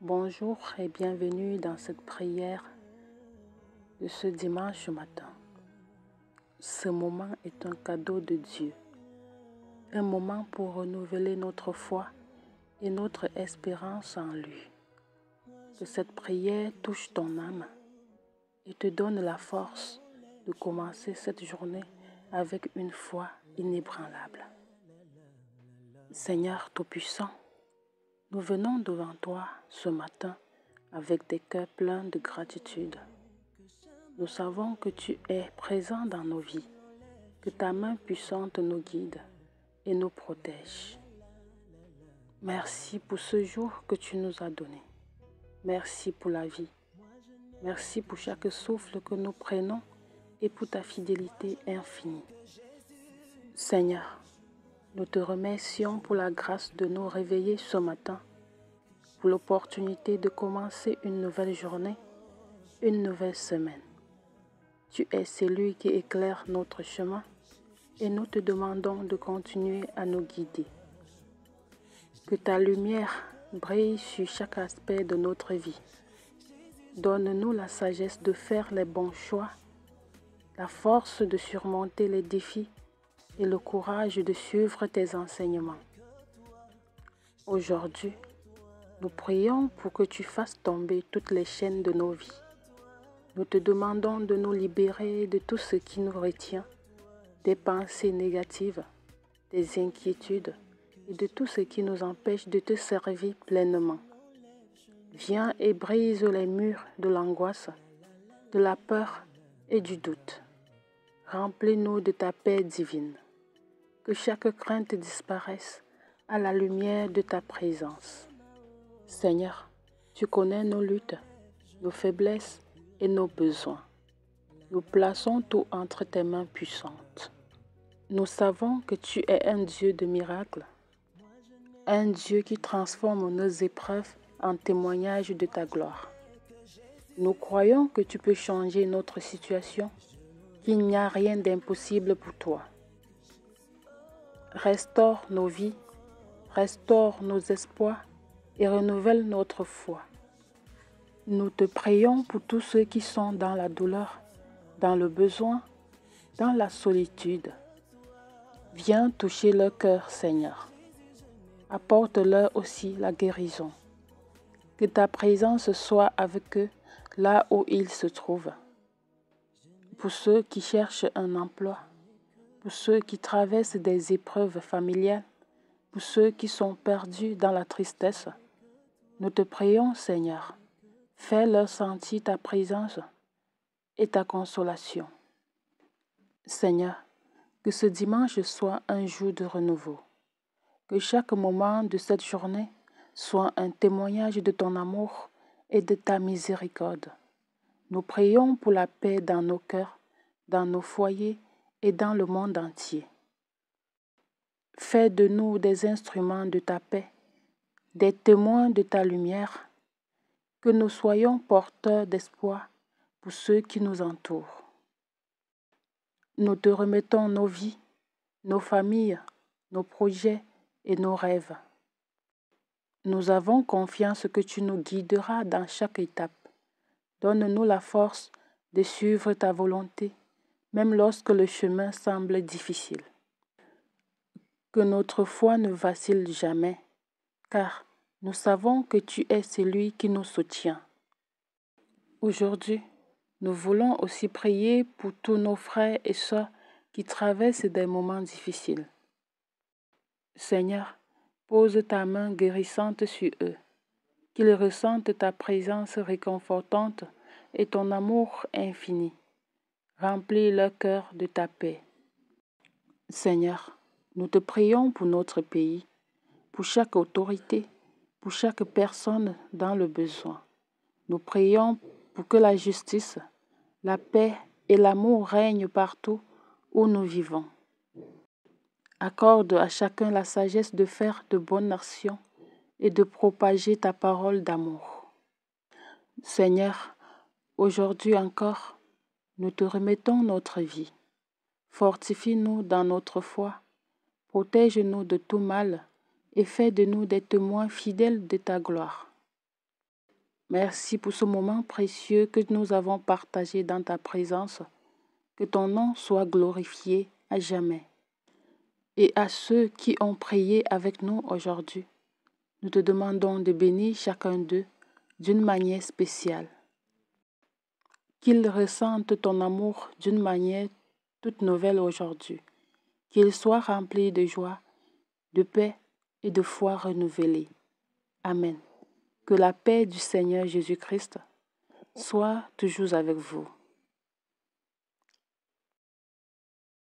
Bonjour et bienvenue dans cette prière de ce dimanche matin. Ce moment est un cadeau de Dieu, un moment pour renouveler notre foi et notre espérance en lui. Que cette prière touche ton âme et te donne la force de commencer cette journée avec une foi inébranlable. Seigneur Tout-Puissant, nous venons devant toi ce matin avec des cœurs pleins de gratitude. Nous savons que tu es présent dans nos vies, que ta main puissante nous guide et nous protège. Merci pour ce jour que tu nous as donné. Merci pour la vie. Merci pour chaque souffle que nous prenons et pour ta fidélité infinie. Seigneur, nous te remercions pour la grâce de nous réveiller ce matin, pour l'opportunité de commencer une nouvelle journée, une nouvelle semaine. Tu es celui qui éclaire notre chemin et nous te demandons de continuer à nous guider. Que ta lumière brille sur chaque aspect de notre vie. Donne-nous la sagesse de faire les bons choix, la force de surmonter les défis et le courage de suivre tes enseignements. Aujourd'hui, nous prions pour que tu fasses tomber toutes les chaînes de nos vies. Nous te demandons de nous libérer de tout ce qui nous retient, des pensées négatives, des inquiétudes et de tout ce qui nous empêche de te servir pleinement. Viens et brise les murs de l'angoisse, de la peur et du doute. Remplis-nous de ta paix divine. Que chaque crainte disparaisse à la lumière de ta présence. Seigneur, tu connais nos luttes, nos faiblesses et nos besoins. Nous plaçons tout entre tes mains puissantes. Nous savons que tu es un Dieu de miracles, un Dieu qui transforme nos épreuves en témoignage de ta gloire. Nous croyons que tu peux changer notre situation, qu'il n'y a rien d'impossible pour toi. Restaure nos vies, restaure nos espoirs et renouvelle notre foi. Nous te prions pour tous ceux qui sont dans la douleur, dans le besoin, dans la solitude. Viens toucher leur cœur, Seigneur. Apporte-leur aussi la guérison. Que ta présence soit avec eux là où ils se trouvent. Pour ceux qui cherchent un emploi, pour ceux qui traversent des épreuves familiales, pour ceux qui sont perdus dans la tristesse, nous te prions, Seigneur, fais-leur sentir ta présence et ta consolation. Seigneur, que ce dimanche soit un jour de renouveau. Que chaque moment de cette journée soit un témoignage de ton amour et de ta miséricorde. Nous prions pour la paix dans nos cœurs, dans nos foyers et dans le monde entier. Fais de nous des instruments de ta paix, des témoins de ta lumière, que nous soyons porteurs d'espoir pour ceux qui nous entourent. Nous te remettons nos vies, nos familles, nos projets et nos rêves. Nous avons confiance que tu nous guideras dans chaque étape. Donne-nous la force de suivre ta volonté, même lorsque le chemin semble difficile. Que notre foi ne vacille jamais, car nous savons que tu es celui qui nous soutient. Aujourd'hui, nous voulons aussi prier pour tous nos frères et sœurs qui traversent des moments difficiles. Seigneur, pose ta main guérissante sur eux, qu'ils ressentent ta présence réconfortante et ton amour infini. Remplis leur cœur de ta paix. Seigneur, nous te prions pour notre pays, pour chaque autorité, pour chaque personne dans le besoin. Nous prions pour que la justice, la paix et l'amour règnent partout où nous vivons. Accorde à chacun la sagesse de faire de bonnes actions et de propager ta parole d'amour. Seigneur, aujourd'hui encore, nous te remettons notre vie. Fortifie-nous dans notre foi, protège-nous de tout mal et fais de nous des témoins fidèles de ta gloire. Merci pour ce moment précieux que nous avons partagé dans ta présence. Que ton nom soit glorifié à jamais. Et à ceux qui ont prié avec nous aujourd'hui, nous te demandons de bénir chacun d'eux d'une manière spéciale. Qu'ils ressentent ton amour d'une manière toute nouvelle aujourd'hui. Qu'ils soient remplis de joie, de paix et de foi renouvelée. Amen. Que la paix du Seigneur Jésus-Christ soit toujours avec vous.